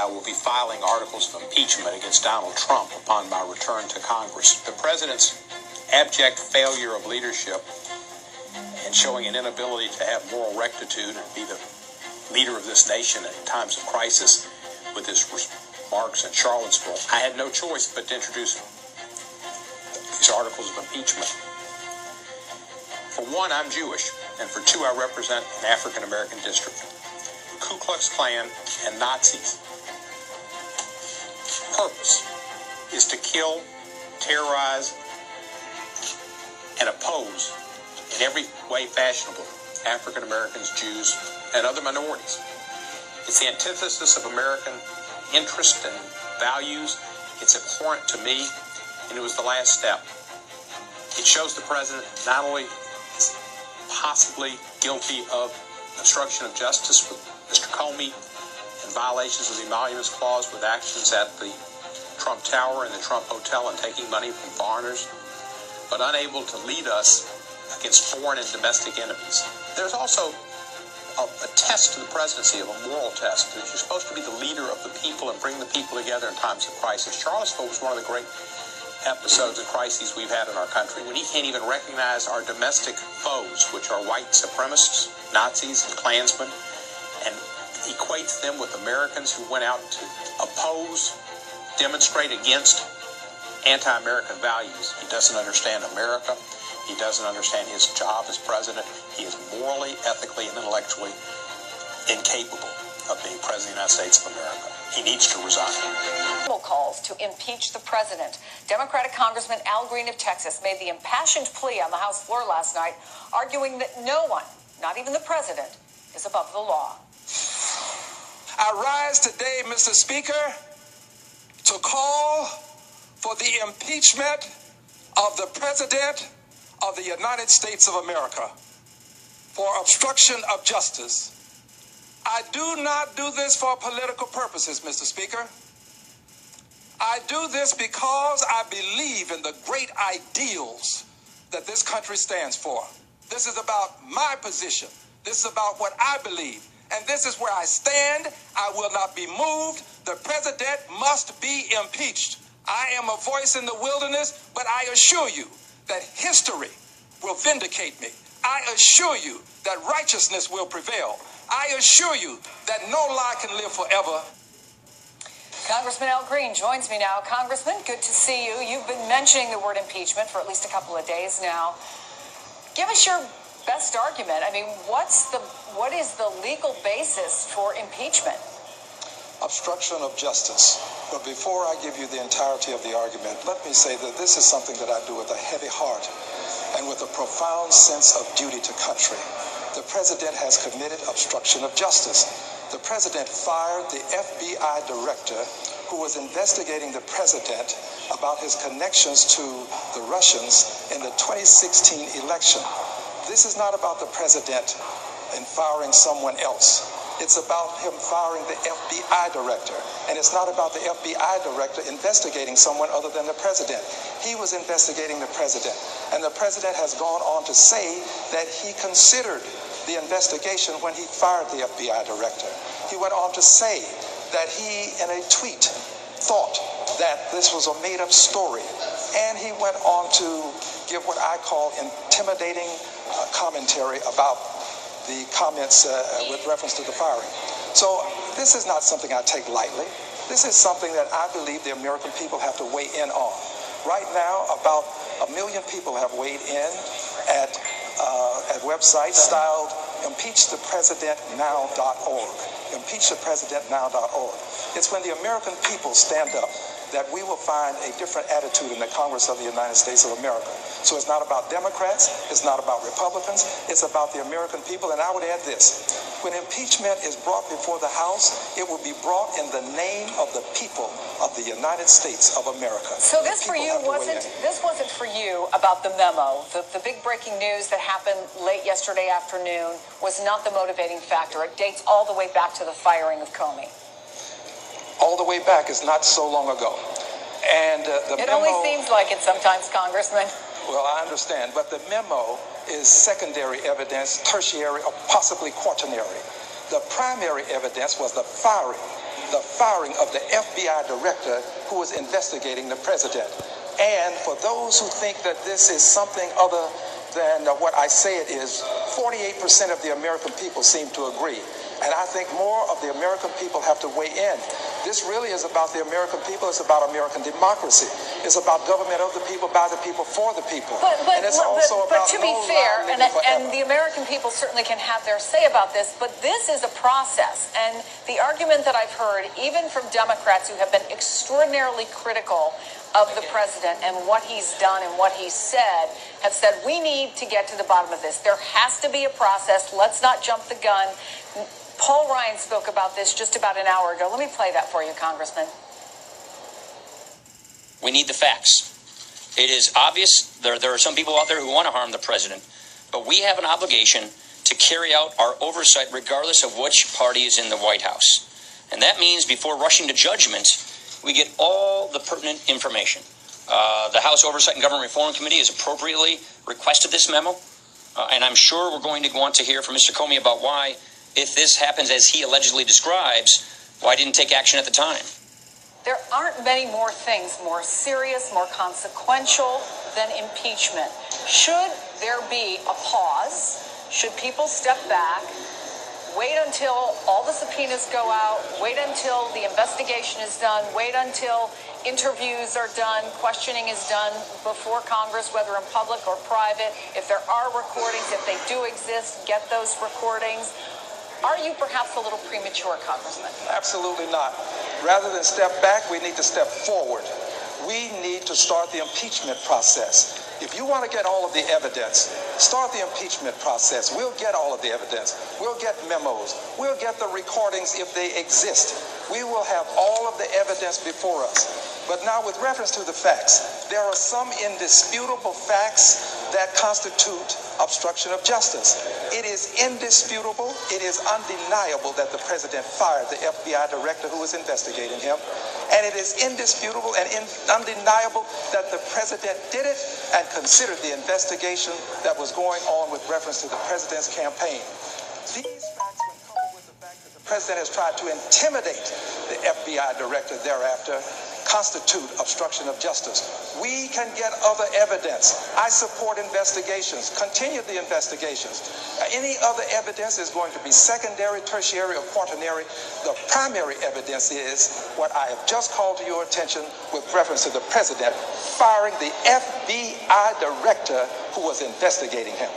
will be filing articles of impeachment against Donald Trump upon my return to Congress. The president's abject failure of leadership and showing an inability to have moral rectitude and be the leader of this nation in times of crisis with his remarks in Charlottesville, I had no choice but to introduce these articles of impeachment. For one, I'm Jewish, and for two, I represent an African-American district. Ku Klux Klan and Nazis' purpose is to kill, terrorize, and oppose in every way fashionable African Americans, Jews, and other minorities. It's the antithesis of American interest and values. It's abhorrent to me, and it was the last step. It shows the president not only is possibly guilty of obstruction of justice with Mr. Comey and violations of the Emoluments Clause with actions at the Trump Tower and the Trump Hotel and taking money from foreigners, but unable to lead us against foreign and domestic enemies. There's also a test to the presidency, of a moral test, that you're supposed to be the leader of the people and bring the people together in times of crisis. Charlottesville was one of the great episodes of crises we've had in our country, when he can't even recognize our domestic foes, which are white supremacists, Nazis, and Klansmen, and equates them with Americans who went out to oppose, demonstrate against anti-American values. He doesn't understand America. He doesn't understand his job as president. He is morally, ethically, and intellectually incapable of being president of the United States of America. He needs to resign. Calls to impeach the president. Democratic Congressman Al Green of Texas made the impassioned plea on the House floor last night, arguing that no one, not even the president, is above the law. I rise today, Mr. Speaker, to call for the impeachment of the President of the United States of America for obstruction of justice. I do not do this for political purposes, Mr. Speaker. I do this because I believe in the great ideals that this country stands for. This is about my position. This is about what I believe. And this is where I stand. I will not be moved. The president must be impeached. I am a voice in the wilderness, but I assure you that history will vindicate me. I assure you that righteousness will prevail. I assure you that no lie can live forever. Congressman Al Green joins me now. Congressman, good to see you. You've been mentioning the word impeachment for at least a couple of days now. Give us your best argument. I mean, what is the legal basis for impeachment? Obstruction of justice. But before I give you the entirety of the argument, let me say that this is something that I do with a heavy heart and with a profound sense of duty to country. The president has committed obstruction of justice. The president fired the FBI director who was investigating the president about his connections to the Russians in the 2016 election. This is not about the president and firing someone else. It's about him firing the FBI director. And it's not about the FBI director investigating someone other than the president. He was investigating the president. And the president has gone on to say that he considered the investigation when he fired the FBI director. He went on to say that he, in a tweet, thought that this was a made-up story. And he went on to give what I call intimidating commentary about the comments with reference to the firing. So this is not something I take lightly. This is something that I believe the American people have to weigh in on. Right now, about 1 million people have weighed in at websites styled impeachthepresidentnow.org. Impeachthepresidentnow.org. It's when the American people stand up that we will find a different attitude in the Congress of the United States of America. So it's not about Democrats, it's not about Republicans, it's about the American people. And I would add this: when impeachment is brought before the House, it will be brought in the name of the people of the United States of America. So this wasn't for you about the memo. The big breaking news that happened late yesterday afternoon was not the motivating factor. It dates all the way back to the firing of Comey. All the way back is not so long ago. And the memo... It only seems like it sometimes, Congressman. Well, I understand, but the memo is secondary evidence, tertiary, or possibly quaternary. The primary evidence was the firing the firing of the FBI director who was investigating the president. And for those who think that this is something other than what I say it is, 48% of the American people seem to agree. And I think more of the American people have to weigh in. This really is about the American people. It's about American democracy. It's about government of the people, by the people, for the people. But to be fair, and the American people certainly can have their say about this, but this is a process. And the argument that I've heard, even from Democrats who have been extraordinarily critical of the president and what he's done and what he's said, have said we need to get to the bottom of this. There has to be a process. Let's not jump the gun. Paul Ryan spoke about this just about an hour ago. Let me play that for you, Congressman. We need the facts. It is obvious there are some people out there who want to harm the president, but we have an obligation to carry out our oversight regardless of which party is in the White House. And that means before rushing to judgment, we get all the pertinent information. The House Oversight and Government Reform Committee has appropriately requested this memo, and I'm sure we're going to want to hear from Mr. Comey about why, if this happens as he allegedly describes, why didn't take action at the time. There aren't many more things more serious, more consequential than impeachment. Should there be a pause? Should people step back? Wait until all the subpoenas go out. Wait until the investigation is done. Wait until interviews are done, questioning is done before Congress, whether in public or private. If there are recordings, if they do exist, get those recordings. Are you perhaps a little premature, Congressman? Absolutely not. Rather than step back, we need to step forward. We need to start the impeachment process. If you want to get all of the evidence, start the impeachment process. We'll get all of the evidence. We'll get memos. We'll get the recordings if they exist. We will have all of the evidence before us. But now, with reference to the facts, there are some indisputable facts that constitute obstruction of justice. It is indisputable, it is undeniable that the president fired the FBI director who was investigating him. And it is indisputable and undeniable that the president did it and considered the investigation that was going on with reference to the president's campaign. These facts, when coupled with the fact that the president has tried to intimidate the FBI director thereafter, constitute obstruction of justice. We can get other evidence. I support investigations. Continue the investigations. Any other evidence is going to be secondary, tertiary, or quaternary. The primary evidence is what I have just called to your attention with reference to the president firing the FBI director who was investigating him.